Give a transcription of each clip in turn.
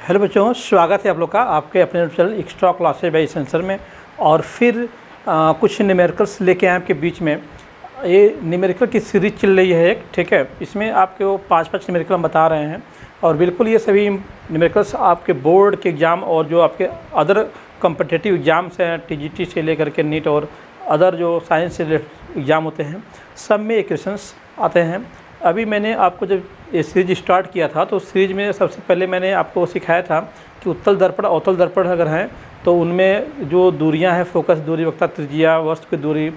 Hello बच्चों, स्वागत है आप लोग का आपके अपने channel extra classes by sensor में। और फिर कुछ न्यूमेरिकल्स लेके आए आपके बीच में। ये न्यूमेरिकल की सीरीज चल रही है एक, ठीक है। इसमें आपके वो 5-5 न्यूमेरिकल हम बता रहे हैं और बिल्कुल ये सभी न्यूमेरिकल्स आपके बोर्ड के एग्ज़ाम और जो आपके अदर कम्पिटिटिव एग्ज़ाम्स हैं टीजीटी से लेकर के नीट और अदर जो साइंस से एग्ज़ाम होते हैं सब में ये क्वेश्चंस आते हैं। अभी मैंने आपको जब ये सीरीज स्टार्ट किया था तो सीरीज में सबसे पहले मैंने आपको सिखाया था कि उत्तल दर्पण अवतल दर्पण अगर हैं तो उनमें जो दूरियां हैं, फोकस दूरी, वक्ता त्रिज्या, वस्तु की दूरी,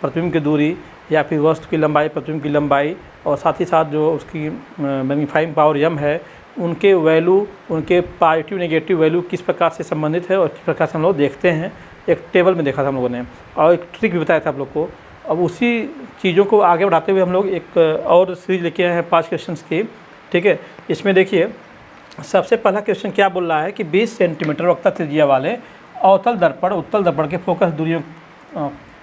प्रतिबिंब की दूरी या फिर वस्तु की लंबाई, प्रतिबिंब की लंबाई और साथ ही साथ जो उसकी मैग्नीफाइंग पावर यम है उनके वैल्यू, उनके पॉजिटिव नेगेटिव वैल्यू किस प्रकार से संबंधित है और किस प्रकार से हम लोग देखते हैं। एक टेबल में देखा था हम लोगों ने और एक ट्रिक भी बताया था आप लोग को। अब उसी चीज़ों को आगे बढ़ाते हुए हम लोग एक और सीरीज लेके आए हैं 5 क्वेश्चंस की, ठीक है। इसमें देखिए सबसे पहला क्वेश्चन क्या बोल रहा है कि 20 सेंटीमीटर वक्ता त्रिज्या वाले अवतल दर्पण उत्तल दर्पण के फोकस दूरियों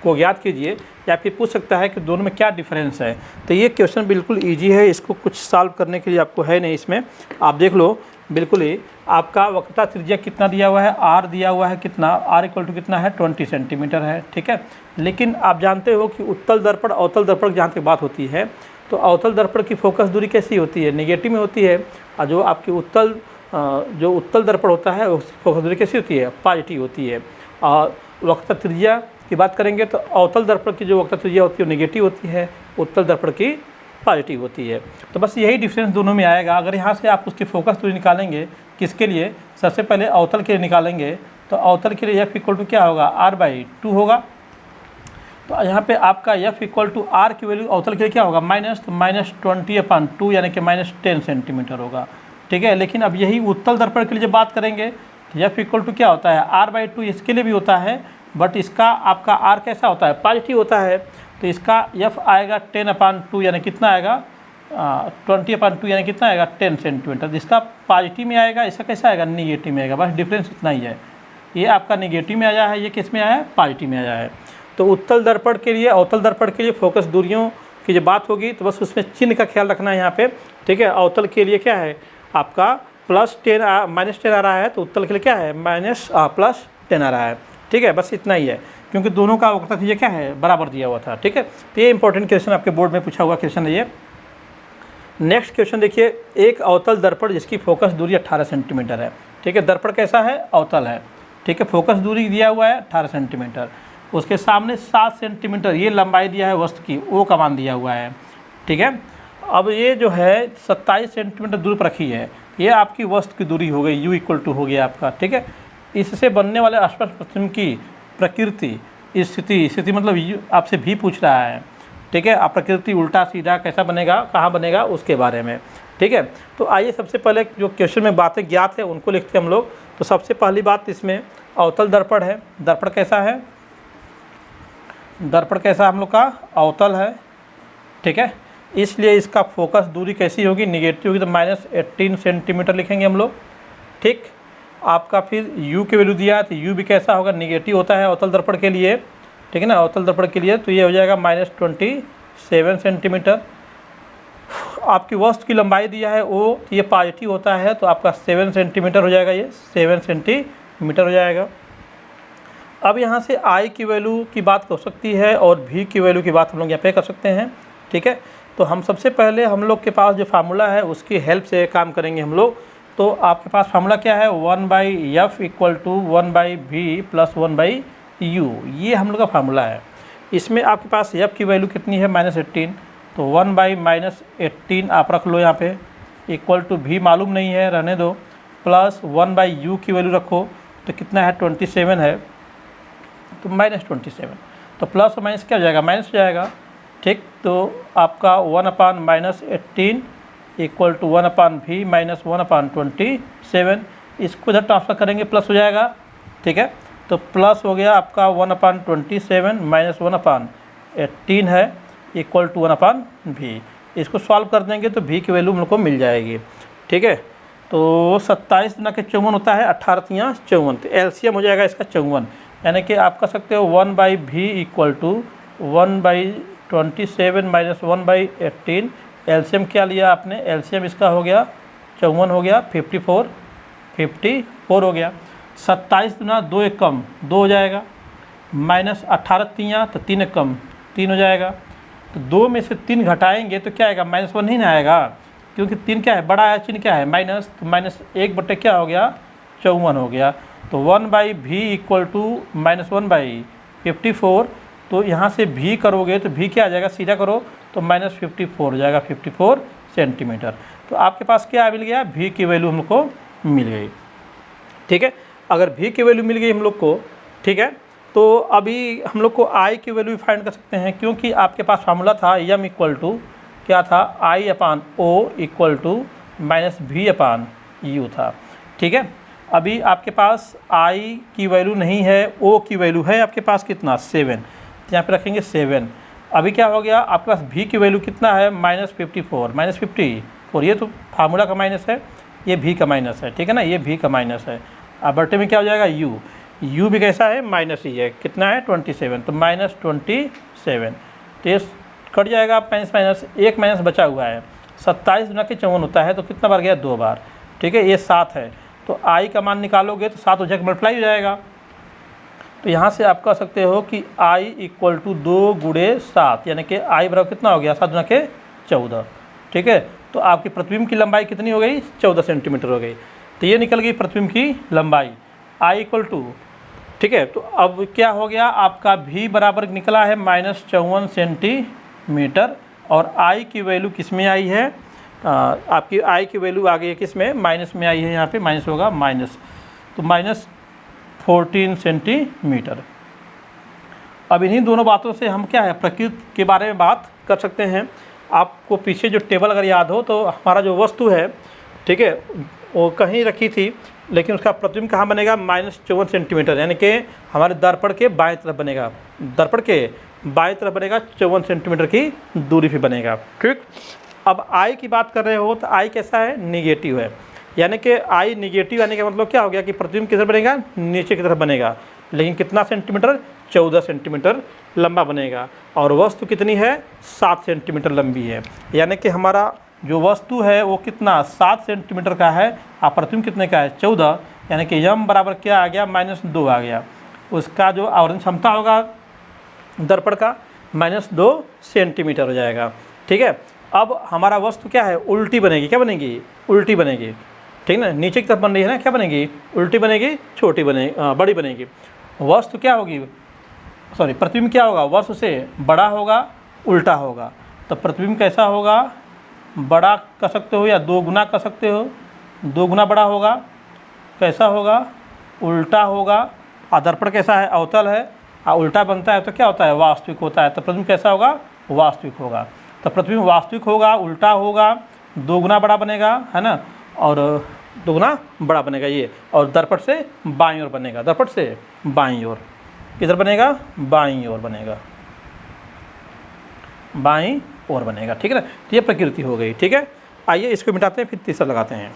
को ज्ञात कीजिए, या फिर पूछ सकता है कि दोनों में क्या डिफरेंस है। तो ये क्वेश्चन बिल्कुल ईजी है, इसको कुछ सॉल्व करने के लिए आपको है नहीं। इसमें आप देख लो बिल्कुल ही आपका वक्रता त्रिज्या कितना दिया हुआ है, आर दिया हुआ है कितना, आर इक्वल टू कितना है 20 सेंटीमीटर है, ठीक है। लेकिन आप जानते हो कि उत्तल दर्पण अवतल दर्पण जहाँ तक बात होती है तो अवतल दर्पण की फोकस दूरी कैसी होती है, नेगेटिव में होती है। और जो आपकी उत्तल दर्पण होता है उसकी फोकस दूरी कैसी होती है, पॉजिटिव होती है। और वक्रता त्रिज्या की बात करेंगे तो अवतल दर्पण की जो वक्रता त्रिज्या होती है वो नेगेटिव होती है, उत्तल दर्पण की पॉजिटिव होती है। तो बस यही डिफरेंस दोनों में आएगा। अगर यहाँ से आप उसकी फोकस दूरी निकालेंगे किसके लिए, सबसे पहले अवतल के लिए निकालेंगे तो अवतल के लिए एफ इक्वल टू क्या होगा, r/2 होगा। तो यहाँ पे आपका एफ इक्वल टू आर की वैल्यू अवतल के लिए क्या होगा, -20/2 यानी कि -10 सेंटीमीटर होगा, ठीक है। लेकिन अब यही उत्तल दर्पण के लिए जब बात करेंगे तो एफ इक्वल टू क्या होता है, r/2 इसके लिए भी होता है, बट इसका आपका r कैसा होता है, पॉजिटिव होता है। तो इसका f आएगा 10/2 यानी कितना आएगा 20/2 यानी कितना आएगा 10 सेंटीमीटर। जिसका पॉजिटिव में आएगा, इसका कैसा आएगा, निगेटिव में आएगा। बस डिफरेंस इतना ही है, ये आपका निगेटिव में आया है, ये किस में आया है, पॉजिटिव में आया है। तो उत्तल दर्पण के लिए अवतल दर्पण के लिए फोकस दूरियों की जब बात होगी तो बस उसमें चिन्ह का ख्याल रखना है यहाँ पे, ठीक है। अवतल के लिए क्या है आपका -10 आ रहा है तो उत्तल के लिए क्या है +10 आ रहा है, ठीक है। बस इतना ही है क्योंकि दोनों का वक्ता त्रिज्या क्या है, बराबर दिया हुआ था, ठीक है। तो ये इंपॉर्टेंट क्वेश्चन आपके बोर्ड में पूछा हुआ क्वेश्चन है ये। नेक्स्ट क्वेश्चन देखिए, एक अवतल दर्पण जिसकी फोकस दूरी 18 सेंटीमीटर है, ठीक है। दर्पण कैसा है, अवतल है, ठीक है। फोकस दूरी दिया हुआ है 18 सेंटीमीटर, उसके सामने 7 सेंटीमीटर ये लंबाई दिया है वस्तु की, ओ का मान दिया हुआ है, ठीक है। अब ये जो है 27 सेंटीमीटर दूर पर रखी है, ये आपकी वस्तु की दूरी हो गई, यू इक्वल टू हो गया आपका, ठीक है। इससे बनने वाले आसपास प्रतिबिंब की प्रकृति, स्थिति मतलब आपसे भी पूछ रहा है, ठीक है। आप प्रकृति उल्टा सीधा कैसा बनेगा, कहाँ बनेगा, उसके बारे में, ठीक है। तो आइए सबसे पहले जो क्वेश्चन में बातें ज्ञात है उनको लिखते हैं हम लोग। तो सबसे पहली बात इसमें अवतल दर्पण है, दर्पण कैसा है, दर्पण कैसा हम लोग का अवतल है, ठीक है। इसलिए इसका फोकस दूरी कैसी होगी, निगेटिव होगी, तो -18 सेंटीमीटर लिखेंगे हम लोग, ठीक। आपका फिर u की वैल्यू दिया है तो u भी कैसा होगा, निगेटिव होता है अवतल दर्पण के लिए, ठीक है ना, अवतल दर्पण के लिए। तो ये हो जाएगा -27 सेंटीमीटर। आपकी वस्तु की लंबाई दिया है ओ, ये पॉजिटिव होता है तो आपका 7 सेंटीमीटर हो जाएगा, ये 7 सेंटीमीटर हो जाएगा। अब यहाँ से i की वैल्यू की बात हो सकती है और v की वैल्यू की बात हम लोग यहाँ पे कर सकते हैं, ठीक है। तो हम सबसे पहले हम लोग के पास जो फार्मूला है उसकी हेल्प से काम करेंगे हम लोग। तो आपके पास फार्मूला क्या है, 1/f equal to 1/v plus 1/u, ये हम लोग का फार्मूला है। इसमें आपके पास f की वैल्यू कितनी है, -18, तो 1/-18 आप रख लो यहाँ पे, इक्वल टू v मालूम नहीं है, रहने दो, प्लस 1/u की वैल्यू रखो तो कितना है 27 है, तो -27, तो प्लस और माइनस क्या हो जाएगा, माइनस हो जाएगा, ठीक। तो आपका 1/-18 इक्वल टू 1/v माइनस 1/27, इसको इधर ट्रांसफर करेंगे प्लस हो जाएगा, ठीक है। तो प्लस हो गया आपका 1/27 माइनस 1/18 है इक्वल टू 1/v। इसको सॉल्व कर देंगे तो v की वैल्यू हम लोग को मिल जाएगी, ठीक है। तो 27 गुना के 54 होता है, 18 54, तो एलसीएम हो जाएगा इसका 54, यानी कि आप कर सकते हो 1/v equal to 1/27 minus 1/18। LCM क्या लिया आपने, एलसीएम इसका हो गया 54 हो गया 54, 54 हो गया। 27 दुना 2 एक कम 2 हो जाएगा, माइनस 18 तियाँ तो 3 एक कम 3 हो जाएगा। तो 2 में से 3 घटाएंगे तो क्या आएगा, -1 नहीं ना आएगा, क्योंकि 3 क्या है, बड़ा है, चिन्ह क्या है माइनस, तो -1 बटे क्या हो गया 54 हो गया। तो 1/v इक्वल टू -1/54। तो यहाँ से v करोगे तो v क्या आ जाएगा, सीधा करो तो -54 हो जाएगा, 54 सेंटीमीटर। तो आपके पास क्या मिल गया, v की वैल्यू हमको मिल गई। ठीक है, अगर v की वैल्यू मिल गई हम लोग को, ठीक है, तो अभी हम लोग को i की वैल्यू फाइंड कर सकते हैं, क्योंकि आपके पास फार्मूला था m इक्वल टू क्या था, I/O इक्वल टू -v/u था। ठीक है, अभी आपके पास i की वैल्यू नहीं है, o की वैल्यू है आपके पास कितना 7, तो यहाँ पे रखेंगे 7। अभी क्या हो गया, आपके पास v की वैल्यू कितना है -54, ये तो फार्मूला का माइनस है, ये v का माइनस है, ठीक है ना, ये v का माइनस है। अब बटे में क्या हो जाएगा u भी कैसा है, माइनस ही है, कितना है 27, तो -27, तो ये कट जाएगा, माइनस एक माइनस बचा हुआ है, 27 गुना के 54 होता है, तो कितना बार गया 2 बार। ठीक है, ये 7 है, तो i का मान निकालोगे तो 7 हो जाएगा, मल्टीप्लाई हो जाएगा। तो यहाँ से आप कह सकते हो कि i इक्वल टू 2 गुणे 7, यानी कि i बराबर कितना हो गया, 7 गुना के 14। ठीक है, तो आपकी प्रतिबिंब की लंबाई कितनी हो गई, 14 सेंटीमीटर हो गई। तो ये निकल गई प्रतिबिंब की लंबाई i इक्वल टू, ठीक है। तो अब क्या हो गया, आपका v बराबर निकला है -54 सेंटीमीटर, और i की वैल्यू किस में आई है, आपकी i की वैल्यू आ गई है किस में, माइनस में आई है, यहाँ पे माइनस होगा, माइनस, तो -14 सेंटीमीटर। अब इन्हीं दोनों बातों से हम क्या है, प्रकृति के बारे में बात कर सकते हैं। आपको पीछे जो टेबल अगर याद हो, तो हमारा जो वस्तु है, ठीक है, वो कहीं रखी थी, लेकिन उसका प्रतिबिंब कहाँ बनेगा, -54 सेंटीमीटर, यानी कि हमारे दर्पण के बाएं तरफ बनेगा, दर्पण के बाएं तरफ बनेगा, 54 सेंटीमीटर की दूरी पे बनेगा। ठीक, अब i की बात कर रहे हो तो i कैसा है, निगेटिव है, यानी कि i निगेटिव आने का मतलब क्या हो गया कि प्रतिबिंब किधर बनेगा, नीचे की तरफ बनेगा, लेकिन कितना सेंटीमीटर, 14 सेंटीमीटर लंबा बनेगा, और वस्तु कितनी है, 7 सेंटीमीटर लंबी है, यानी कि हमारा जो वस्तु है वो कितना 7 सेंटीमीटर का है, और प्रतिबिंब कितने का है 14, यानी कि m बराबर क्या आ गया, -2 आ गया। उसका जो आवरण क्षमता होगा दर्पण का -2 सेंटीमीटर हो जाएगा। ठीक है, अब हमारा वस्तु क्या है, उल्टी बनेगी, क्या बनेगी, उल्टी बनेगी, ठीक ना, नीचे की तरफ बन रही है ना, क्या बनेगी, उल्टी बनेगी, छोटी बनेगी, बड़ी बनेगी। वस्तु क्या होगी, सॉरी, प्रतिबिंब क्या होगा, वस्तु से बड़ा होगा, उल्टा होगा, तो प्रतिबिंब कैसा होगा, बड़ा कर सकते हो या 2 गुना कर सकते हो, 2 गुना बड़ा होगा, कैसा होगा, उल्टा होगा। दर्पण कैसा है, अवतल है, उल्टा बनता है तो क्या होता है, वास्तविक होता है, तो प्रतिबिंब कैसा होगा, वास्तविक होगा। तो प्रतिबिंब वास्तविक होगा, उल्टा होगा, 2 गुना बड़ा बनेगा, है ना, और 2 गुना बड़ा बनेगा ये, और दर्पण से बाईं ओर बनेगा, दर्पण से बाईं ओर, किधर बनेगा, बाईं ओर बनेगा, बाईं ओर बनेगा। ठीक है ना, तो ये प्रकृति हो गई। ठीक है, आइए इसको मिटाते हैं, फिर तीसरा लगाते हैं।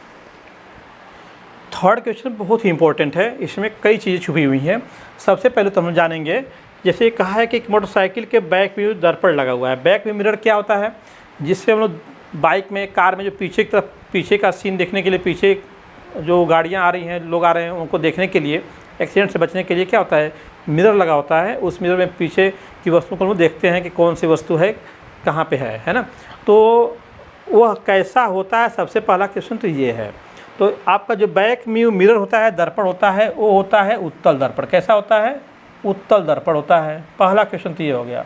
थर्ड क्वेश्चन बहुत ही इंपॉर्टेंट है, इसमें कई चीज़ें छुपी हुई हैं। सबसे पहले तो हम जानेंगे, जैसे कहा है कि एक मोटरसाइकिल के बैक व्यू दर्पण लगा हुआ है। बैक व्यू मिरर क्या होता है, जिससे हम लोग बाइक में, कार में जो पीछे की तरफ, पीछे का सीन देखने के लिए, पीछे जो गाड़ियाँ आ रही हैं, लोग आ रहे हैं, उनको देखने के लिए, एक्सीडेंट से बचने के लिए क्या होता है, मिरर लगा होता है। उस मिरर में पीछे की वस्तु को हम देखते हैं कि कौन सी वस्तु है, कहाँ पे है ना। तो वह कैसा होता है, सबसे पहला क्वेश्चन तो ये है। तो आपका जो बैक व्यू मिरर होता है, दर्पण होता है, वो होता है उत्तल दर्पण। कैसा होता है, उत्तल दर्पण होता है। पहला क्वेश्चन तो ये हो गया।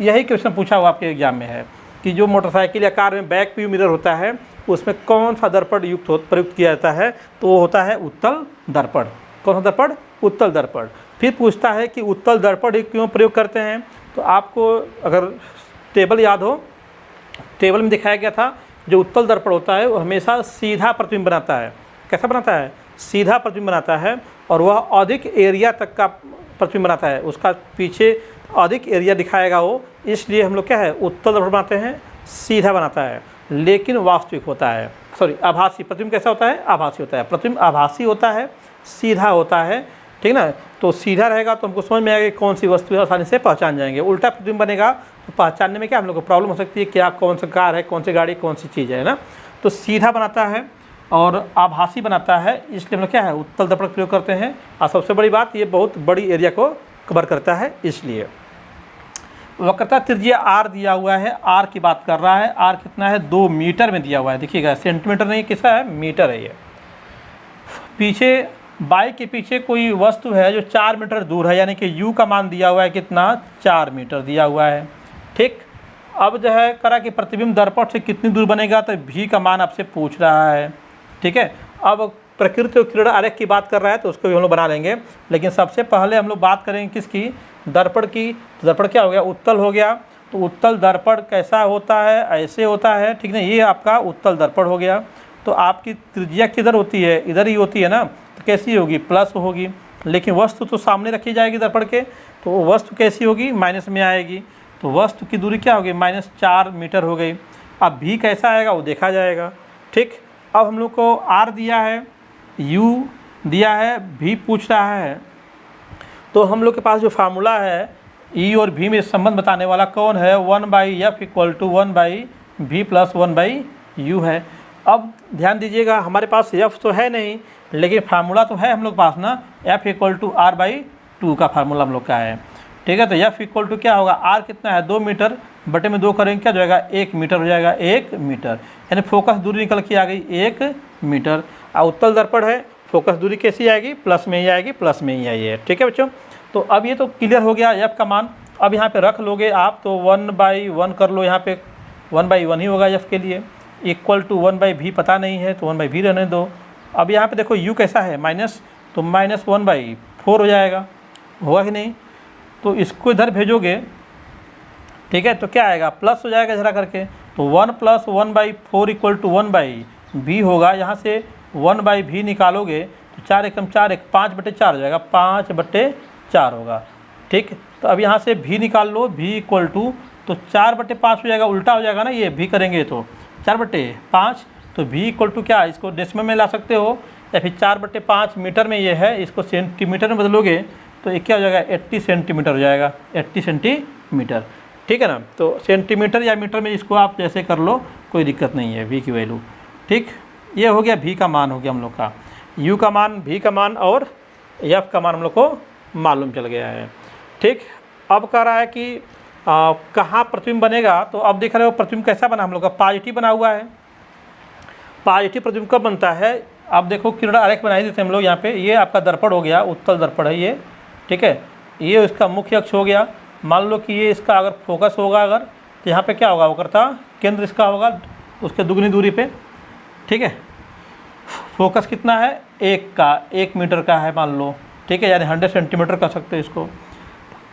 यही क्वेश्चन पूछा हुआ आपके एग्जाम में है कि जो मोटरसाइकिल या कार में बैक व्यू मिरर होता है, उसमें कौन सा दर्पण प्रयुक्त किया जाता है, तो वो होता है उत्तल दर्पण। कौन सा दर्पण, उत्तल दर्पण। फिर पूछता है कि उत्तल दर्पण ही क्यों प्रयोग करते हैं। तो आपको अगर टेबल याद हो, टेबल में दिखाया गया था, जो उत्तल दर्पण होता है वो हमेशा सीधा प्रतिबिंब बनाता है। कैसा बनाता है, सीधा प्रतिबिंब बनाता है, और वह अधिक एरिया तक का प्रतिबिंब बनाता है, उसका पीछे अधिक एरिया दिखाएगा वो, इसलिए हम लोग क्या है, उत्तल दर्पण बनाते हैं, सीधा बनाता है, लेकिन वास्तविक होता है, सॉरी आभासी। प्रतिबिंब कैसा होता है, आभासी होता है। प्रतिबिंब आभासी होता है, सीधा होता है, ठीक ना। तो सीधा रहेगा तो हमको समझ में आएगा कि कौन सी वस्तु है, आसानी से पहचान जाएंगे। उल्टा प्रतिबिंब बनेगा तो पहचानने में क्या हम लोग को प्रॉब्लम हो सकती है, क्या कौन सा कार है, कौन सी गाड़ी, कौन सी चीज़ है ना। तो सीधा बनाता है, और आभासी बनाता है, इसलिए हम लोग क्या है उत्तल दर्पण प्रयोग करते हैं। और सबसे बड़ी बात, ये बहुत बड़ी एरिया को कवर करता है। इसलिए वक्रता त्रिज्या r दिया हुआ है, r की बात कर रहा है। r कितना है 2 मीटर में दिया हुआ है, देखिएगा सेंटीमीटर नहीं, किसका है मीटर है ये। पीछे बाई के पीछे कोई वस्तु है जो 4 मीटर दूर है, यानी कि u का मान दिया हुआ है कितना 4 मीटर दिया हुआ है। ठीक, अब जो है करा कि प्रतिबिंब दर्पण से कितनी दूर बनेगा, तो v का मान आपसे पूछ रहा है। ठीक है, अब प्रकृति और किरण आरेख की बात कर रहा है तो उसको भी हम लोग बना लेंगे, लेकिन सबसे पहले हम लोग बात करेंगे किसकी, दर्पण की। तो दर्पण क्या हो गया, उत्तल हो गया। तो उत्तल दर्पण कैसा होता है, ऐसे होता है, ठीक है, ये आपका उत्तल दर्पण हो गया। तो आपकी त्रिज्या किधर होती है, इधर ही होती है ना, तो कैसी होगी, प्लस होगी। लेकिन वस्तु तो सामने रखी जाएगी दर्पण के, तो वस्तु कैसी होगी, माइनस में आएगी। तो वस्तु की दूरी क्या होगी, -4 मीटर हो गई। अब भी कैसा आएगा वो देखा जाएगा। ठीक, अब हम लोग को r दिया है, u दिया है, v पूछ रहा है। तो हम लोग के पास जो फार्मूला है E और V में संबंध बताने वाला कौन है, 1/f = 1/v + 1/u है। अब ध्यान दीजिएगा, हमारे पास f तो है नहीं, लेकिन फार्मूला तो है हम लोग के पास ना, f = r/2 का फार्मूला हम लोग का है। ठीक है, तो f = क्या होगा, r कितना है 2 मीटर, बटे में 2 करेंगे क्या हो जाएगा 1 मीटर हो जाएगा, 1 मीटर, यानी फोकस दूरी निकल के आ गई 1 मीटर। और उत्तल दर्पण है, फोकस दूरी कैसी आएगी, प्लस में ही आएगी, प्लस में ही आई है। ठीक है बच्चों, तो अब ये तो क्लियर हो गया f का मान। अब यहाँ पे रख लोगे आप, तो 1/1 कर लो, यहाँ पे 1/1 ही होगा f के लिए, = 1/v पता नहीं है तो 1/v रहने दो। अब यहाँ पे देखो u कैसा है माइनस, तो -1/4 हो जाएगा, होगा कि नहीं। तो इसको इधर भेजोगे, ठीक है, तो क्या आएगा, प्लस हो जाएगा जरा करके। तो 1 + 1/4 = 1/v होगा। यहाँ से 1/v निकालोगे तो 4 एकम 4 एक 5/4 हो जाएगा, 5/4 होगा। ठीक, तो अब यहाँ से v निकाल लो, v = तो 4/5 हो जाएगा, उल्टा हो जाएगा ना, ये v करेंगे तो 4/5। तो v = क्या, इसको डेसिमल में ला सकते हो, या फिर 4/5 मीटर में ये है, इसको सेंटीमीटर में बदलोगे तो ये क्या हो जाएगा 80 सेंटीमीटर हो जाएगा, 80 सेंटीमीटर। ठीक है ना, तो सेंटीमीटर या मीटर में इसको आप जैसे कर लो, कोई दिक्कत नहीं है v की वैल्यू। ठीक, ये हो गया v का मान हो गया हम लोग का, u का मान, v का मान और f का मान हम लोग को मालूम चल गया है। ठीक, अब कह रहा है कि कहाँ प्रतिबिंब बनेगा। तो अब देख रहे हो प्रतिबिंब कैसा बना हम लोग का, पॉजिटिव बना हुआ है। पॉजिटिव प्रतिबिंब कब बनता है, अब देखो किरण आरेख बनाई देते हैं हम लोग यहाँ पे। ये आपका दर्पण हो गया, उत्तल दर्पण है ये। ठीक है, ये इसका मुख्य अक्ष हो गया। मान लो कि ये इसका अगर फोकस होगा, अगर तो यहाँ पे क्या होगा, वक्रता केंद्र इसका होगा उसके दुगनी दूरी पे। ठीक है, फोकस कितना है, 1 मीटर का है मान लो। ठीक है, यानी 100 सेंटीमीटर कर सकते हो इसको।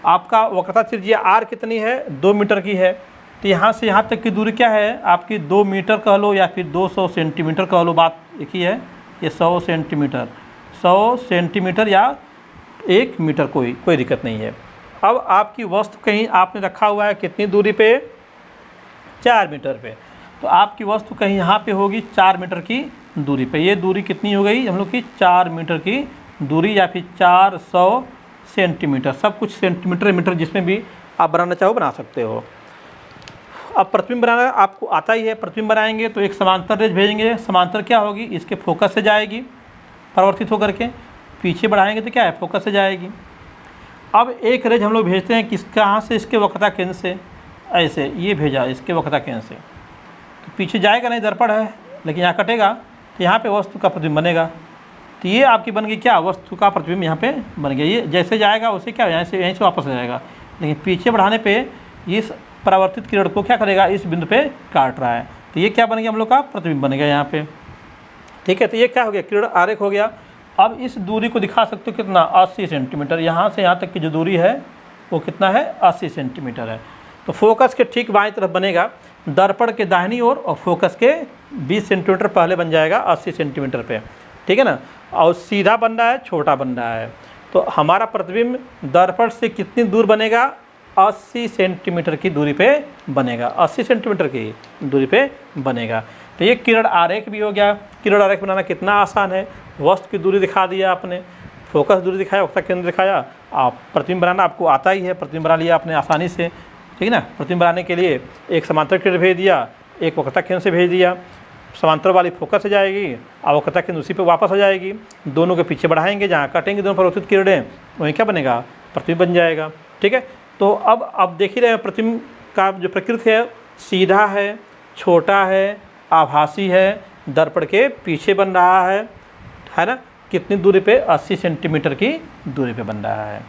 आपका वक्रता त्रिज्या r कितनी है, 2 मीटर की है। तो यहाँ से यहाँ तक की दूरी क्या है आपकी, 2 मीटर कह लो या फिर 200 सेंटीमीटर कह लो, बात एक ही है। ये 100 सेंटीमीटर या 1 मीटर, कोई दिक्कत नहीं है। अब आपकी वस्तु कहीं आपने रखा हुआ है कितनी दूरी पे, 4 मीटर पे। तो आपकी वस्तु कहीं यहाँ पे होगी 4 मीटर की दूरी पे। ये दूरी कितनी हो गई हम लोग की, 4 मीटर की दूरी, या फिर 400 सेंटीमीटर, सब कुछ सेंटीमीटर मीटर जिसमें भी आप बनाना चाहो बना सकते हो। अब प्रतिबिंब बनाना आपको आता ही है। प्रतिबिंब बनाएंगे तो एक समांतर रेज भेजेंगे, समांतर क्या होगी, इसके फोकस से जाएगी परिवर्तित होकर के, पीछे बढ़ाएंगे तो क्या है, फोकस से जाएगी। अब एक रेज हम लोग भेजते हैं किस, कहाँ से, इसके वक्रता केंद्र से, ऐसे ये भेजा इसके वक्रता केंद्र से, तो पीछे जाएगा नहीं, दर्पण है, लेकिन यहाँ कटेगा तो यहाँ पे वस्तु का प्रतिबिंब बनेगा। तो ये आपकी बन गई क्या, वस्तु का प्रतिबिंब यहाँ पे बन गया। ये जैसे जाएगा उसे क्या, यहाँ से वापस आ जाएगा, लेकिन पीछे बढ़ाने पे इस परावर्तित किरण को क्या करेगा, इस बिंदु पे काट रहा है। तो ये क्या बन गया हम लोग का, प्रतिबिंब बन गया यहाँ पे। ठीक है, तो ये क्या हो गया, किरण आरेख हो गया। अब इस दूरी को दिखा सकते हो कितना, 80 सेंटीमीटर। यहाँ से यहाँ तक की जो दूरी है वो कितना है, 80 सेंटीमीटर है। तो फोकस के ठीक बाएं तरफ बनेगा, दर्पण के दाहिनी ओर, और फोकस के 20 सेंटीमीटर पहले बन जाएगा 80 सेंटीमीटर पे। ठीक है ना, और सीधा बन रहा है, छोटा बन रहा है। तो हमारा प्रतिबिंब दर्पण से कितनी दूर बनेगा, 80 सेंटीमीटर की दूरी पे बनेगा, 80 सेंटीमीटर की दूरी पे बनेगा। तो ये किरण आरेख भी हो गया। किरण आरेख बनाना कितना आसान है, वस्तु की दूरी दिखा दिया आपने, फोकस दूरी दिखाया, वक्रता केंद्र दिखाया, आप प्रतिबिंब बनाना आपको आता ही है, प्रतिबिंब बना लिया आपने आसानी से। ठीक है ना, प्रतिबिंब बनाने के लिए एक समांतर किरण भेज दिया, एक वक्रता केंद्र से भेज दिया। समांतर वाली फोकस हो जाएगी, अवक्रता केंद्र उसी पे वापस आ जाएगी। दोनों के पीछे बढ़ाएंगे, जहाँ कटेंगे दोनों परावर्तित किरणें वहीं क्या बनेगा, प्रतिबिंब बन जाएगा। ठीक है, तो अब देख ही रहे हैं प्रतिबिंब का जो प्रकृति है सीधा है, छोटा है, आभासी है, दर्पण के पीछे बन रहा है ना। कितनी दूरी पे, 80 सेंटीमीटर की दूरी पे बन रहा है।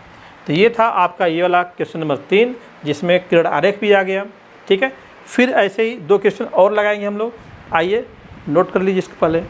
तो ये था आपका ये वाला क्वेश्चन नंबर 3, जिसमें किरण आरेख भी आ गया। ठीक है, फिर ऐसे ही 2 क्वेश्चन और लगाएंगे हम लोग। आइए नोट कर लीजिए इसके पहले।